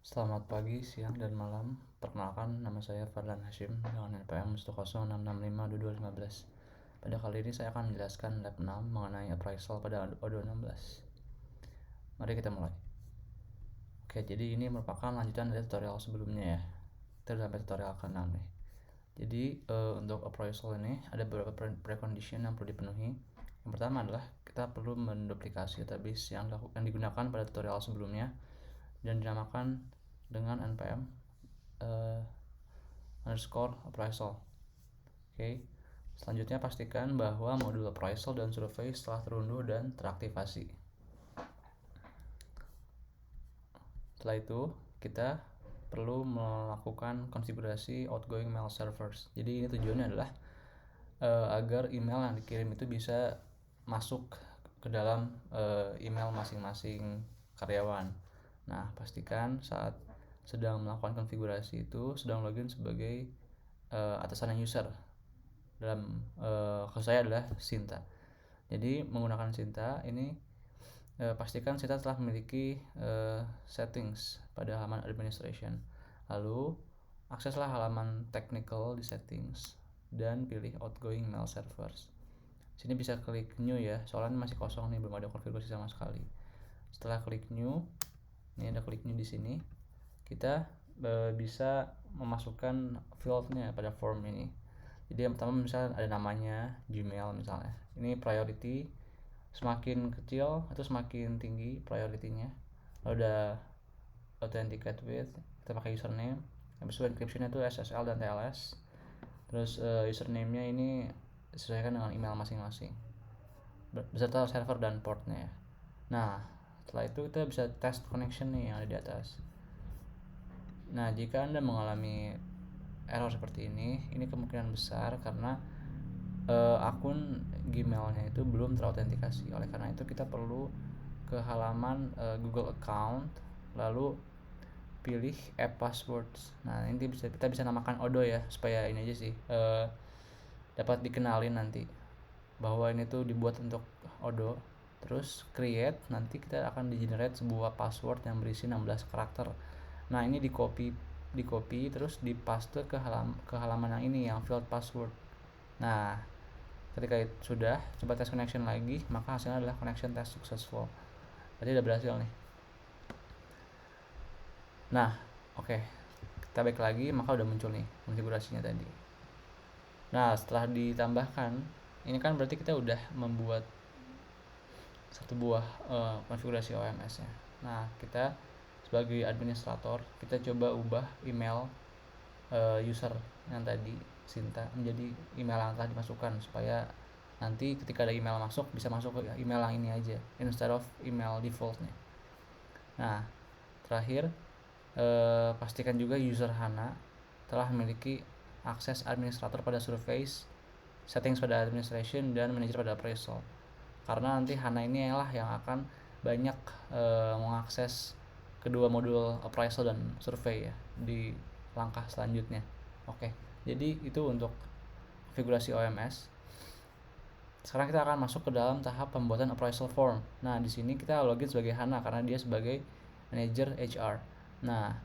Selamat pagi, siang, dan malam. Perkenalkan, nama saya Fardan Hashim dengan NPM 106652215. Pada kali ini saya akan menjelaskan lab 6 mengenai appraisal pada Odoo 16. Mari kita mulai. Oke, jadi ini merupakan lanjutan dari tutorial sebelumnya ya. Kita udah sampai tutorial ke-6 nih. Jadi untuk appraisal ini ada beberapa precondition yang perlu dipenuhi. Yang pertama adalah kita perlu menduplikasi database yang digunakan pada tutorial sebelumnya dan dinamakan dengan npm underscore appraisal. Oke. Selanjutnya pastikan bahwa modul appraisal dan survei telah terunduh dan teraktivasi. Setelah itu kita perlu melakukan konfigurasi outgoing mail servers. Jadi ini tujuannya adalah agar email yang dikirim itu bisa masuk ke dalam email masing-masing karyawan. Nah, pastikan saat sedang melakukan konfigurasi itu sedang login sebagai atasan user. Dalam kasus saya adalah Sinta. Jadi menggunakan Sinta ini pastikan Sinta telah memiliki settings pada halaman administration. Lalu akseslah halaman technical di settings dan pilih outgoing mail servers. Sini bisa klik new ya, soalnya masih kosong nih, belum ada konfigurasi sama sekali. Setelah klik new, ini ada klik new di sini, kita bisa memasukkan fieldnya pada form ini. Jadi yang pertama misalnya ada namanya Gmail misalnya. Ini priority, semakin kecil atau semakin tinggi priority-nya. Lalu ada authenticate with, kita pakai username. Habis itu encryption-nya itu SSL dan TLS. Terus username-nya ini disesuaikan dengan email masing-masing beserta server dan portnya. Nah, setelah itu kita bisa test connection nih yang ada di atas. Nah, jika Anda mengalami error seperti ini kemungkinan besar karena akun Gmail-nya itu belum terautentikasi. Oleh karena itu kita perlu ke halaman Google account, lalu pilih app passwords. Nah, ini kita bisa namakan Odoo ya, supaya ini aja sih dapat dikenalin nanti bahwa ini tuh dibuat untuk Odoo. Terus create, nanti kita akan di-generate sebuah password yang berisi 16 karakter. Nah, ini di copy terus dipaste ke halaman yang ini, yang field password. Nah, ketika itu sudah, coba test connection lagi, maka hasilnya adalah connection test successful. Berarti udah berhasil nih. Nah, oke. Kita back lagi, maka udah muncul nih konfigurasinya tadi. Nah, setelah ditambahkan, ini kan berarti kita udah membuat satu buah konfigurasi OMS nya. Nah, kita sebagai administrator, kita coba ubah email user yang tadi Sinta menjadi email yang telah dimasukkan, supaya nanti ketika ada email masuk bisa masuk ke email yang ini aja instead of email defaultnya. Nah, terakhir pastikan juga user Hana telah memiliki akses administrator pada surveys, settings pada administration, dan manager pada appraisal. Karena nanti Hana ini lah yang akan banyak mengakses kedua modul appraisal dan survei ya di langkah selanjutnya. Oke, jadi itu untuk konfigurasi OMS. Sekarang kita akan masuk ke dalam tahap pembuatan appraisal form. Nah, di sini kita login sebagai Hana karena dia sebagai manager HR. Nah,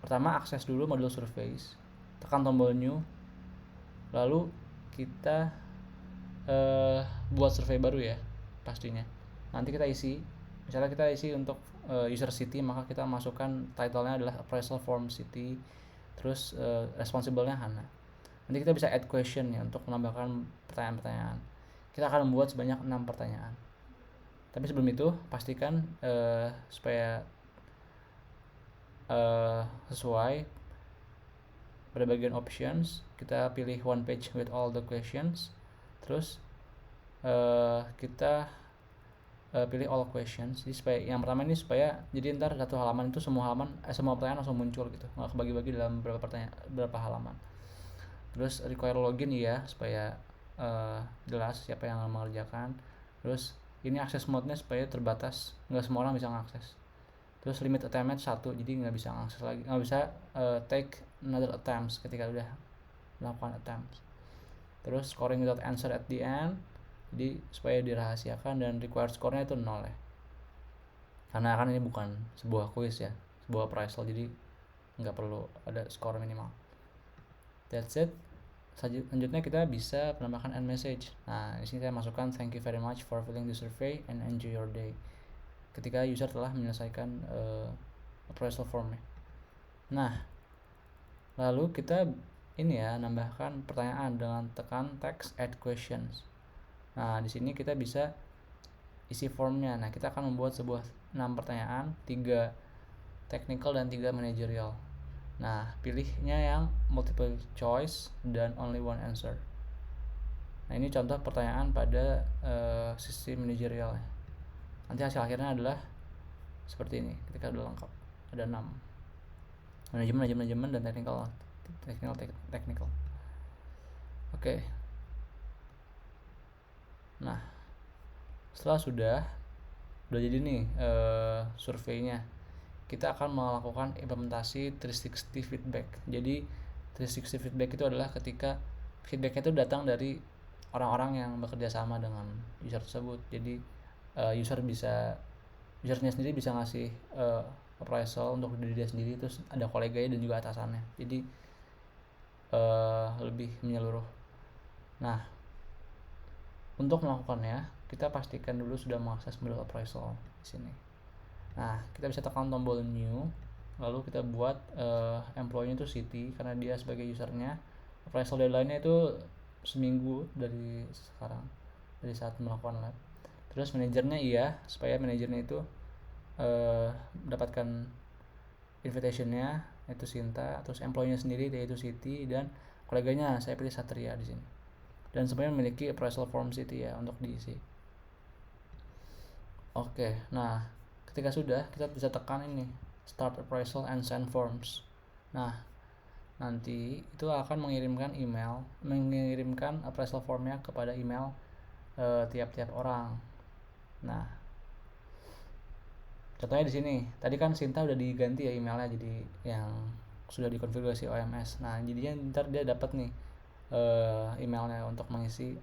pertama akses dulu modul surveys, tekan tombol new, lalu kita buat survei baru ya pastinya. Nanti kita isi, misalnya kita isi untuk user city, maka kita masukkan title-nya adalah appraisal form city, terus responsible-nya Hana. Nanti kita bisa add question ya untuk menambahkan pertanyaan-pertanyaan. Kita akan membuat sebanyak 6 pertanyaan. Tapi sebelum itu pastikan supaya sesuai, pada bagian options kita pilih one page with all the questions. Terus kita pilih all questions. Jadi supaya yang pertama ini, supaya jadi ntar satu halaman itu semua pertanyaan langsung muncul gitu, nggak kebagi-bagi dalam berapa halaman. Terus require login ya, supaya jelas siapa yang mengerjakan. Terus ini access mode-nya supaya terbatas, nggak semua orang bisa mengakses. Terus limit attempt 1, jadi nggak bisa mengakses lagi, nggak bisa take another attempts ketika udah melakukan attempts. Terus scoring without answer at the end, jadi supaya dirahasiakan, dan required score-nya itu 0 ya, karena kan ini bukan sebuah quiz ya, sebuah appraisal, jadi nggak perlu ada skor minimal. That's it. Selanjutnya kita bisa menambahkan end message. Nah, di sini saya masukkan thank you very much for filling the survey and enjoy your day. Ketika user telah menyelesaikan appraisal formnya. Nah, lalu kita ini ya nambahkan pertanyaan dengan tekan text add questions. Nah, di sini kita bisa isi formnya. Nah, kita akan membuat sebuah 6 pertanyaan, 3 technical dan 3 managerial. Nah, pilihnya yang multiple choice dan only one answer. Nah, ini contoh pertanyaan pada sisi managerial. Nanti hasil akhirnya adalah seperti ini ketika sudah lengkap. Ada 6. Manajemen dan technical. Oke. Nah, setelah sudah jadi nih surveinya, kita akan melakukan implementasi 360 feedback. Jadi 360 feedback itu adalah ketika feedbacknya itu datang dari orang-orang yang bekerja sama dengan user tersebut. Jadi usernya sendiri bisa ngasih appraisal untuk diri dia sendiri, terus ada koleganya dan juga atasannya. Jadi lebih menyeluruh. Nah, untuk melakukannya kita pastikan dulu sudah mengakses modul appraisal di sini. Nah, kita bisa tekan tombol new, lalu kita buat employee itu Siti karena dia sebagai usernya. Appraisal deadline-nya itu seminggu dari sekarang, dari saat melakukan lab. Terus manajernya iya, supaya manajernya itu mendapatkan invitation-nya itu Sinta, terus employee-nya sendiri yaitu Siti, dan koleganya saya pilih Satria di sini. Dan semuanya memiliki appraisal form Siti ya untuk diisi. Oke, nah ketika sudah, kita bisa tekan ini start appraisal and send forms. Nah, nanti itu akan mengirimkan appraisal formnya kepada email tiap-tiap orang. Nah, contohnya di sini tadi kan Sinta udah diganti ya emailnya jadi yang sudah dikonfigurasi OMS. Nah, jadinya ntar dia dapat nih emailnya untuk mengisi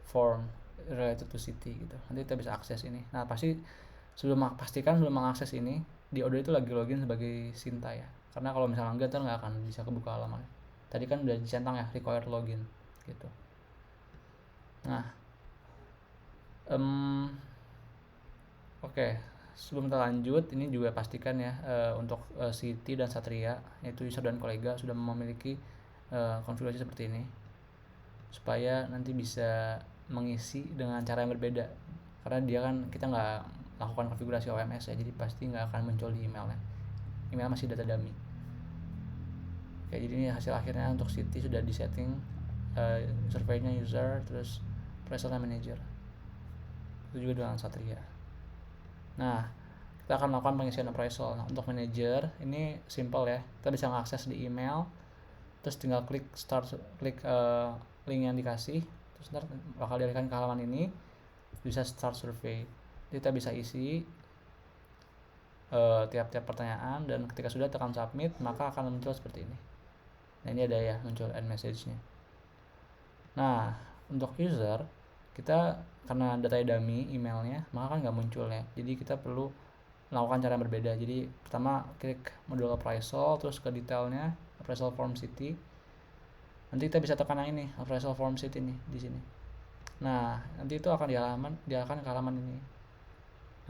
form related to City gitu. Nanti kita bisa akses ini. Nah, pastikan sebelum mengakses ini di order itu lagi login sebagai Sinta ya. Karena kalau misalnya enggak ntar nggak akan bisa kebuka halaman. Tadi kan udah dicentang ya required login gitu. Nah, oke. Sebelum kita lanjut, ini juga pastikan ya untuk Siti dan Satria, yaitu user dan kolega sudah memiliki konfigurasi seperti ini, supaya nanti bisa mengisi dengan cara yang berbeda. Karena dia kan kita nggak lakukan konfigurasi OMS ya, jadi pasti nggak akan muncul di emailnya. Email masih data dummy. Oke, jadi ini hasil akhirnya untuk Siti sudah disetting surveinya user, terus appraisal manager. Itu juga dengan Satria. Nah, kita akan melakukan pengisian appraisal. Nah, untuk manager ini simple ya. Kita bisa mengakses di email, terus tinggal klik link yang dikasih, terus ntar bakal dialihkan ke halaman ini, bisa start survey. Jadi kita bisa isi tiap-tiap pertanyaan, dan ketika sudah tekan submit maka akan muncul seperti ini. Nah, ini ada ya muncul end message-nya. Nah, untuk user kita karena data dummy emailnya, maka kan nggak muncul ya. Jadi kita perlu melakukan cara yang berbeda. Jadi pertama klik modul appraisal, terus ke detailnya appraisal form City. Nanti kita bisa tekan yang ini appraisal form City nih di sini. Nah, nanti itu akan diarahkan ke halaman ini.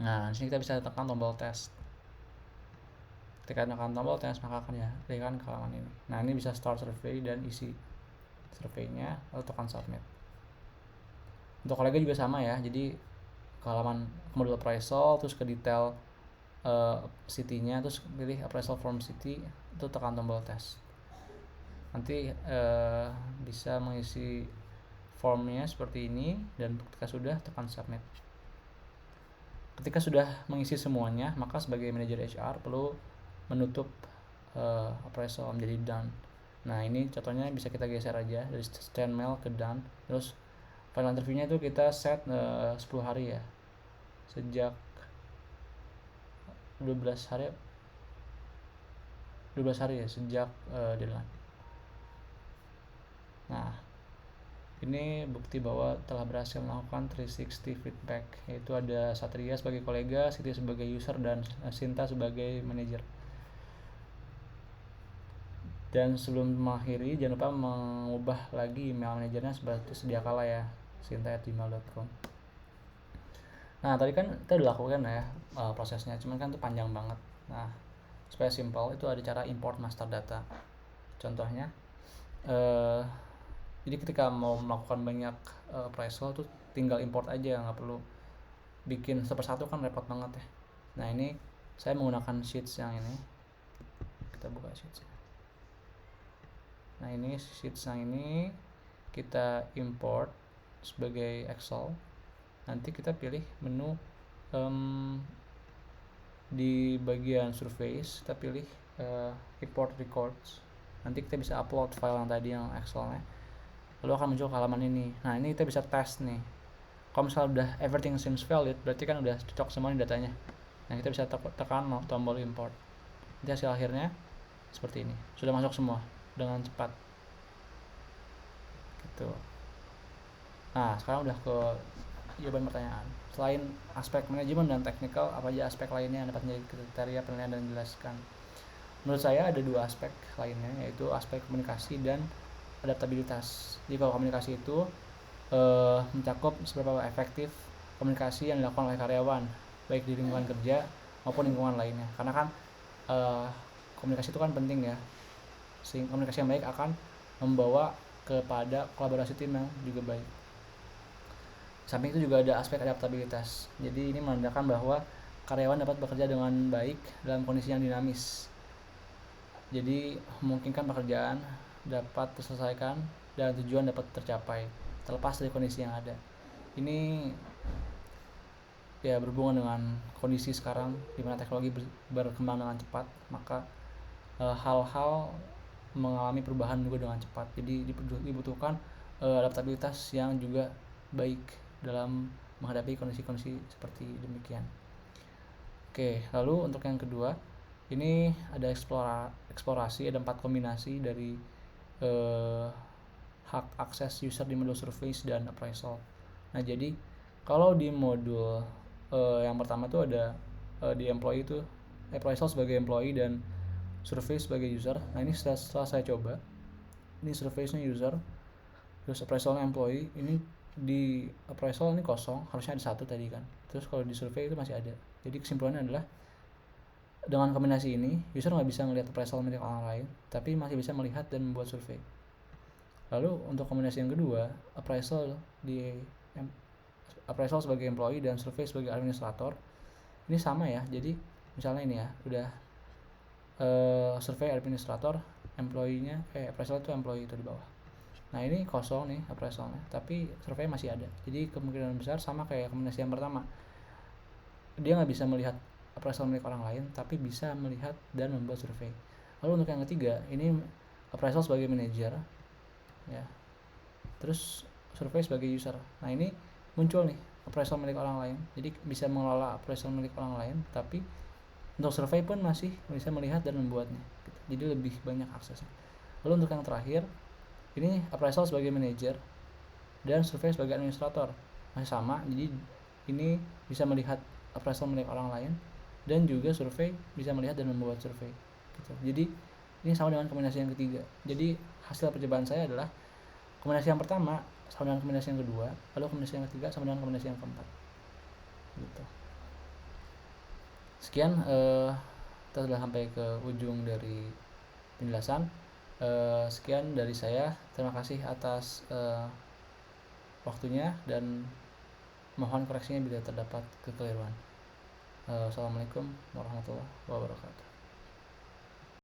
Nah, di sini kita bisa tekan tombol test. Ketika tekan tombol test maka akan diarahkan ke halaman ini. Nah, ini bisa start survey dan isi surveinya, lalu tekan submit. Untuk kolega juga sama ya, jadi ke halaman modul appraisal, terus ke detail City-nya, terus pilih appraisal form City, itu tekan tombol tes. Nanti bisa mengisi formnya seperti ini, dan ketika sudah tekan submit. Ketika sudah mengisi semuanya, maka sebagai manajer HR perlu menutup appraisal menjadi done. Nah, ini contohnya bisa kita geser aja dari send mail ke done, terus final interviewnya itu kita set 10 hari ya, sejak 12 hari ya sejak deadline. Nah, ini bukti bahwa telah berhasil melakukan 360 feedback, yaitu ada Satria sebagai kolega, Siti sebagai user, dan Sinta sebagai manager. Dan sebelum mengakhiri, jangan lupa mengubah lagi email manajernya seperti sedia kala ya, sinta@gmail.com. Nah tadi kan kita udah lakukan ya prosesnya, cuman kan itu panjang banget. Nah supaya simple itu ada cara import master data. Contohnya jadi ketika mau melakukan banyak appraisal tuh tinggal import aja, nggak perlu bikin satu persatu, kan repot banget ya. Nah ini saya menggunakan sheets yang ini, kita buka sheets. Nah ini sheets yang ini kita import sebagai Excel. Nanti kita pilih menu di bagian surveys, kita pilih import records. Nanti kita bisa upload file yang tadi yang Excelnya, lalu akan muncul ke halaman ini. Nah ini kita bisa tes nih, kalau misalnya udah everything seems valid, berarti kan udah cocok semua nih datanya. Nah kita bisa tekan tombol import. Nanti hasil akhirnya seperti ini, sudah masuk semua dengan cepat gitu. Nah sekarang udah ke jawaban pertanyaan. Selain aspek manajemen dan teknikal, apa aja aspek lainnya yang dapat menjadi kriteria penilaian dan dijelaskan? Menurut saya ada dua aspek lainnya, yaitu aspek komunikasi dan adaptabilitas. Jadi kalau komunikasi itu mencakup seberapa efektif komunikasi yang dilakukan oleh karyawan, baik di lingkungan kerja maupun lingkungan lainnya. Karena kan komunikasi itu kan penting ya. Sehingga komunikasi yang baik akan membawa kepada kolaborasi tim yang juga baik. Samping itu juga ada aspek adaptabilitas. Jadi ini menandakan bahwa karyawan dapat bekerja dengan baik dalam kondisi yang dinamis. Jadi memungkinkan pekerjaan dapat terselesaikan dan tujuan dapat tercapai terlepas dari kondisi yang ada. Ini ya berhubungan dengan kondisi sekarang di mana teknologi berkembang dengan cepat, maka hal-hal mengalami perubahan juga dengan cepat. Jadi dibutuhkan adaptabilitas yang juga baik dalam menghadapi kondisi-kondisi seperti demikian. Oke, lalu untuk yang kedua, ini ada eksplorasi, ada 4 kombinasi dari hak akses user di modul surveys dan appraisal. Nah jadi kalau di modul yang pertama itu ada di employee itu appraisal sebagai employee dan survey sebagai user. Nah ini setelah saya coba, ini surveysnya user, terus appraisalnya employee. Ini di appraisal ini kosong, harusnya ada 1 tadi kan, terus kalau di survey itu masih ada. Jadi kesimpulannya adalah dengan kombinasi ini user nggak bisa melihat appraisal milik orang lain, tapi masih bisa melihat dan membuat survei. Lalu untuk kombinasi yang kedua, appraisal sebagai employee dan survei sebagai administrator, ini sama ya. Jadi misalnya ini ya, udah survei administrator, employee-nya appraisal itu employee itu di bawah. Nah ini kosong nih appraisalnya, tapi survei masih ada. Jadi kemungkinan besar sama kayak kombinasi yang pertama, dia nggak bisa melihat appraisal milik orang lain, tapi bisa melihat dan membuat survei. Lalu untuk yang ketiga, ini appraisal sebagai manajer ya, terus survei sebagai user. Nah ini muncul nih appraisal milik orang lain, jadi bisa mengelola appraisal milik orang lain, tapi untuk survei pun masih bisa melihat dan membuatnya gitu. Jadi lebih banyak aksesnya. Lalu untuk yang terakhir, ini appraisal sebagai manajer dan survei sebagai administrator, masih sama. Jadi ini bisa melihat appraisal milik orang lain dan juga survei bisa melihat dan membuat survei gitu. Jadi ini sama dengan kombinasi yang ketiga. Jadi hasil percobaan saya adalah kombinasi yang pertama sama dengan kombinasi yang kedua, lalu kombinasi yang ketiga sama dengan kombinasi yang keempat gitu. Sekian, kita sudah sampai ke ujung dari penjelasan. Sekian dari saya, terima kasih atas waktunya dan mohon koreksinya bila terdapat kekeliruan. Assalamualaikum warahmatullahi wabarakatuh.